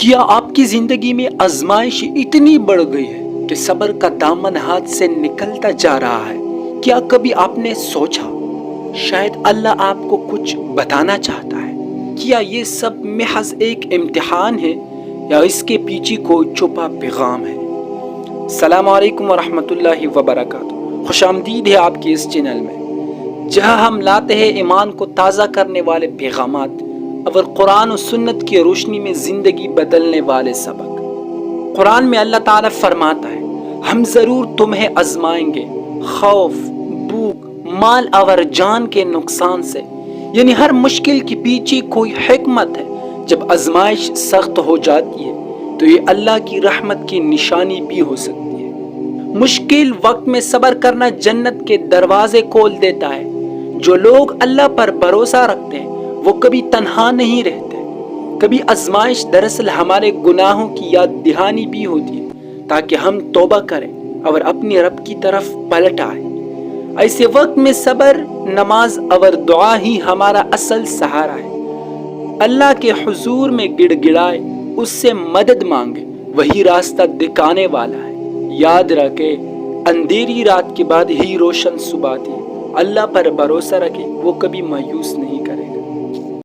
کیا آپ کی زندگی میں آزمائش اتنی بڑھ گئی ہے کہ صبر کا دامن ہاتھ سے نکلتا جا رہا ہے؟ کیا کبھی آپ نے سوچا شاید اللہ آپ کو کچھ بتانا چاہتا ہے؟ کیا یہ سب محض ایک امتحان ہے یا اس کے پیچھے کوئی چھپا پیغام ہے؟ السلام علیکم ورحمۃ اللہ وبرکاتہ۔ خوش آمدید ہے آپ کے اس چینل میں، جہاں ہم لاتے ہیں ایمان کو تازہ کرنے والے پیغامات اور قرآن و سنت کی روشنی میں زندگی بدلنے والے سبق۔ قرآن میں اللہ تعالیٰ فرماتا ہے، ہم ضرور تمہیں آزمائیں گے، خوف، بھوک، مال اور جان کے نقصان سے، یعنی ہر مشکل کے پیچھے کوئی حکمت ہے۔ جب آزمائش سخت ہو جاتی ہے تو یہ اللہ کی رحمت کی نشانی بھی ہو سکتی ہے۔ مشکل وقت میں صبر کرنا جنت کے دروازے کھول دیتا ہے۔ جو لوگ اللہ پر بھروسہ رکھتے ہیں وہ کبھی تنہا نہیں رہتے۔ کبھی آزمائش دراصل ہمارے گناہوں کی یاد دہانی بھی ہوتی ہے تاکہ ہم توبہ کریں اور اپنے رب کی طرف پلٹ آئیں۔ ایسے وقت میں صبر، نماز اور دعا ہی ہمارا اصل سہارا ہے۔ اللہ کے حضور میں گڑ گڑائے، اس سے مدد مانگے، وہی راستہ دکھانے والا ہے۔ یاد رکھے، اندھیری رات کے بعد ہی روشن صبح آتی ہے۔ اللہ پر بھروسہ رکھے، وہ کبھی مایوس نہیں